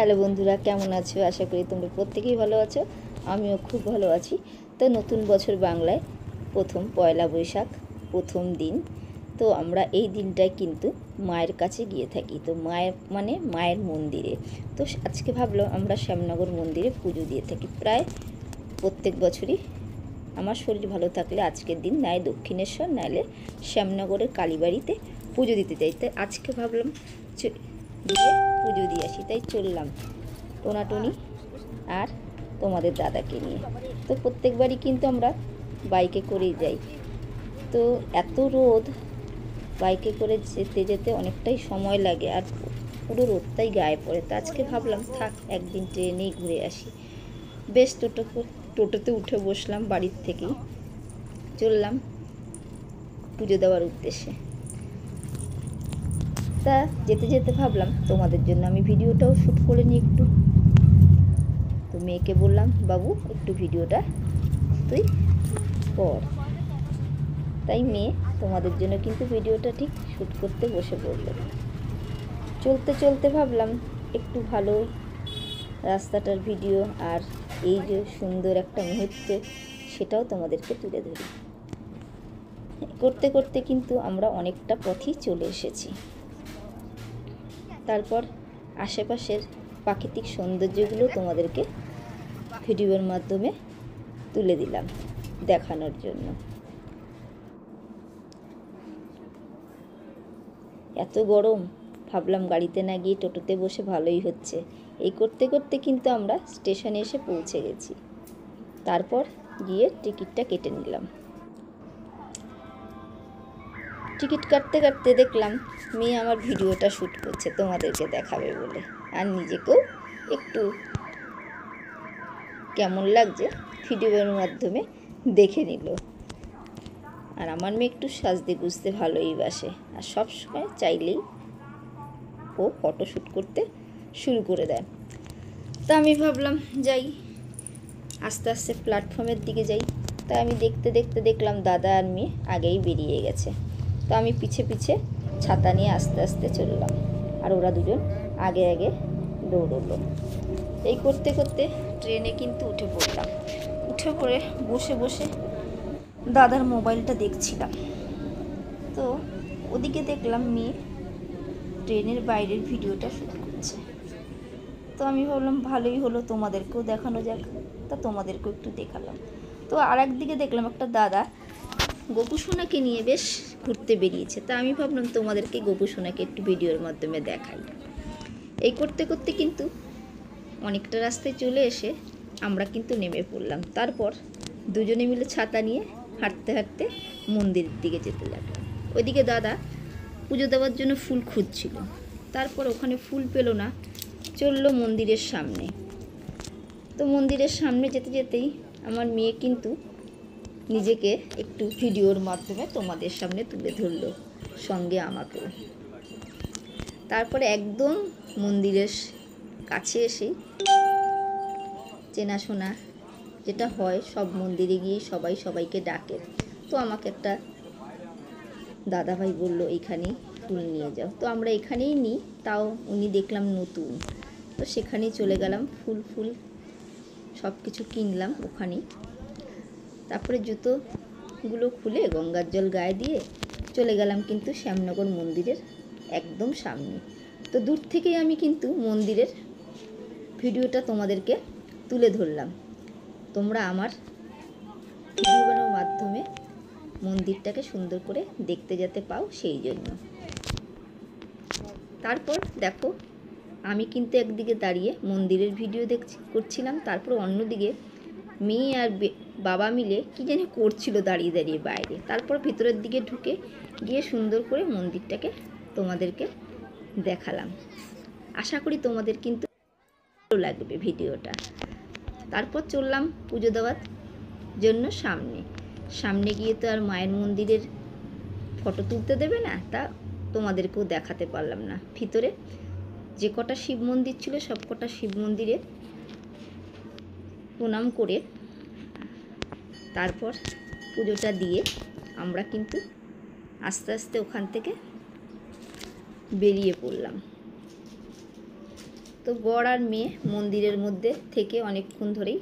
Hello বন্ধুরা, কেমন আছো? আশা করি তোমরা প্রত্যেকেই ভালো আছো। আমিও খুব ভালো আছি। তো নতুন বছর বাংলায় প্রথম পয়লা বৈশাখ, প্রথম দিন। তো আমরা এই দিনটায় কিন্তু মায়ের কাছে গিয়ে থাকি। তো মায়ের মানে মায়ের মন্দিরে। তো আজকে ভাবলাম আমরা শ্যামনগর মন্দিরে পুজো দিয়ে থাকি প্রায় প্রত্যেক বছরই। আমার শরীর ভালো থাকলে আজকের দিন নয় দক্ষিণেশ্বর, নাহলে শ্যামনগরের কালীবাড়িতে পুজো দিতে যাই। তাই আজকে ভাবলাম গিয়ে পুজো দিয়ে আসি, তাই চললাম টোনাটুনি আর তোমাদের দাদাকে নিয়ে। তো প্রত্যেকবারই কিন্তু আমরা বাইকে করেই যাই। তো এত রোদ, বাইকে করে যেতে যেতে অনেকটাই সময় লাগে আর পুরো রোদটাই গায়ে পড়ে। তো আজকে ভাবলাম থাক একদিন ট্রেনেই ঘুরে আসি। বেশ টোটোতে উঠে বসলাম, বাড়ির থেকেই চললাম পুজো দেওয়ার উদ্দেশ্যে। তা যেতে যেতে ভাবলাম তোমাদের জন্য আমি ভিডিওটাও শ্যুট করে নিই একটু। তো মেয়েকে বললাম, বাবু একটু ভিডিওটা তুই কর। তাই মেয়ে তোমাদের জন্য কিন্তু ভিডিওটা ঠিক শ্যুট করতে বসে পড়ল। চলতে চলতে ভাবলাম একটু ভালো রাস্তাটার ভিডিও আর এই যে সুন্দর একটা মুহূর্ত সেটাও তোমাদেরকে তুলে ধরি। করতে করতে কিন্তু আমরা অনেকটা পথই চলে এসেছি। তারপর আশেপাশের প্রাকৃতিক সৌন্দর্যগুলো তোমাদেরকে ভিডিওর মাধ্যমে তুলে দিলাম দেখানোর জন্য। এত গরম, ভাবলাম গাড়িতে না গিয়ে টোটোতে বসে ভালোই হচ্ছে। এই করতে করতে কিন্তু আমরা স্টেশনে এসে পৌঁছে গেছি। তারপর গিয়ে টিকিটটা কেটে নিলাম। টিকিট কাটতে কাটতে দেখলাম মেয়ে আমার ভিডিওটা শ্যুট করছে তোমাদেরকে দেখাবে বলে, আর নিজেকেও একটু কেমন লাগছে ভিডিওর মাধ্যমে দেখে নিল। আর আমার মেয়ে একটু সাজতে গুজতে ভালোই বাসে, আর সবসময় চাইলেই ও ফটো শ্যুট করতে শুরু করে দেয়। তা আমি ভাবলাম যাই, আস্তে আস্তে প্ল্যাটফর্মের দিকে যাই। তা আমি দেখতে দেখতে দেখলাম দাদা আর মেয়ে আগেই বেরিয়ে গেছে। তো আমি পিছে পিছে ছাতা নিয়ে আস্তে আস্তে চললাম, আর ওরা দুজন আগে আগে দৌড়লো। এই করতে করতে ট্রেনে কিন্তু উঠে পড়লাম। উঠে পড়ে বসে বসে দাদার মোবাইলটা দেখছিলাম। তো ওদিকে দেখলাম মেয়ে ট্রেনের বাইরের ভিডিওটা শ্যুট করছে। তো আমি ভাবলাম ভালোই হলো, তোমাদেরকেও দেখানো যাক। তা তোমাদেরকেও একটু দেখালাম। তো আর একদিকে দেখলাম একটা দাদা গোপুসোনাকে নিয়ে বেশ ঘুরতে বেরিয়েছে। তা আমি ভাবলাম তোমাদেরকে গোপুসোনাকে একটু ভিডিওর মাধ্যমে দেখাই। এই করতে করতে কিন্তু অনেকটা রাস্তায় চলে এসে আমরা কিন্তু নেমে পড়লাম। তারপর দুজনে মিলে ছাতা নিয়ে হাঁটতে হাঁটতে মন্দিরের দিকে যেতে লাগলাম। ওইদিকে দাদা পুজো দেওয়ার জন্য ফুল খুঁজছিল। তারপর ওখানে ফুল পেল না, চললো মন্দিরের সামনে। তো মন্দিরের সামনে যেতে যেতেই আমার মেয়ে কিন্তু নিজেকে একটু ভিডিওর মাধ্যমে তোমাদের সামনে তুলে ধরলো, সঙ্গে আমাকেও। তারপরে একদম মন্দিরের কাছে এসেই চেনাশোনা যেটা হয়, সব মন্দিরে গিয়ে সবাই সবাইকে ডাকে। তো আমাকে একটা দাদাভাই বলল এইখানেই ফুল নিয়ে যাও। তো আমরা এখানেই নিই, তাও উনি দেখলাম নতুন। তো সেখানেই চলে গেলাম, ফুল সব কিছু কিনলাম ওখানেই। তারপরে জুতোগুলো খুলে গঙ্গার জল গায়ে দিয়ে চলে গেলাম কিন্তু শ্যামনগর মন্দিরের একদম সামনে। তো দূর থেকেই আমি কিন্তু মন্দিরের ভিডিওটা তোমাদেরকে তুলে ধরলাম, তোমরা আমার ভিডিওর মাধ্যমে মন্দিরটাকে সুন্দর করে দেখতে যেতে পাও সেই জন্য। তারপর দেখো আমি কিন্তু একদিকে দাঁড়িয়ে মন্দিরের ভিডিও করছিলাম, তারপর অন্যদিকে মেয়ে আর বাবা মিলে কী জানি করছিল দাঁড়িয়ে দাঁড়িয়ে বাইরে। তারপর ভিতরের দিকে ঢুকে গিয়ে সুন্দর করে মন্দিরটাকে তোমাদেরকে দেখালাম। আশা করি তোমাদের কিন্তু ভালো লাগবে ভিডিওটা। তারপর চললাম পুজো দেওয়ার জন্য সামনে গিয়ে তো আর মায়ের মন্দিরের ফটো তুলতে দেবে না, তা তোমাদেরকেও দেখাতে পারলাম না। ভিতরে যে কটা শিব মন্দির ছিল সব কটা শিব মন্দিরে প্রণাম করে তারপর পুজোটা দিয়ে আমরা কিন্তু আস্তে আস্তে ওখান থেকে বেরিয়ে পড়লাম। তো বর আর মেয়ে মন্দিরের মধ্যে থেকে অনেকক্ষণ ধরেই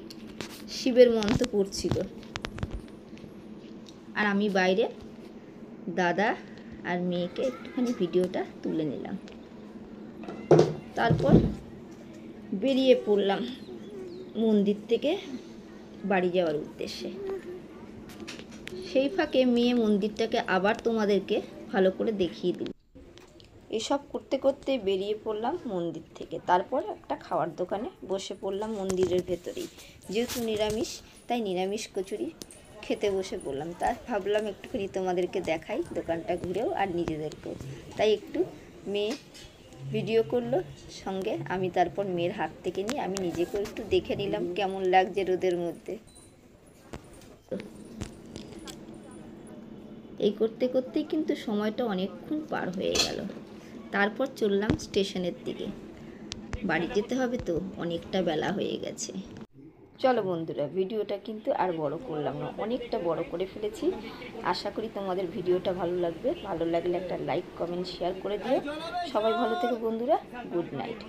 শিবের মন্ত্র পড়ছিল, আর আমি বাইরে দাদা আর মেয়েকে একটুখানি ভিডিওটা তুলে নিলাম। তারপর বেরিয়ে পড়লাম মন্দির থেকে বাড়ি যাওয়ার উদ্দেশ্যে। সেই ফাঁকে মেয়ে মন্দিরটাকে আবার তোমাদেরকে ভালো করে দেখিয়ে দিল। এসব করতে করতে বেরিয়ে পড়লাম মন্দির থেকে। তারপর একটা খাওয়ার দোকানে বসে পড়লাম মন্দিরের ভেতরেই, যেহেতু নিরামিষ তাই নিরামিষ কচুরি খেতে বসে পড়লাম। তাই ভাবলাম একটুখানি তোমাদেরকে দেখাই দোকানটা ঘুরেও আর নিজেদেরকেও। তাই একটু মেয়ে ভিডিও করলো সঙ্গে, আমি তারপর মেয়ের হাত থেকে নিয়ে আমি নিজেকেও একটু দেখে নিলাম কেমন লাগছে রোদের মধ্যে। এই করতে করতেই কিন্তু সময়টা অনেকক্ষণ পার হয়ে গেল। তারপর চললাম স্টেশনের দিকে, বাড়ি যেতে হবে তো, অনেকটা বেলা হয়ে গেছে। চলো বন্ধুরা, ভিডিওটা কিন্তু আর বড় করলাম না, অনেকটা বড় করে ফেলেছি। আশা করি তোমাদের ভিডিওটা ভালো লাগবে। ভালো লাগলে একটা লাইক কমেন্ট শেয়ার করে দিও। সবাই ভালো থেকো বন্ধুরা, গুড নাইট।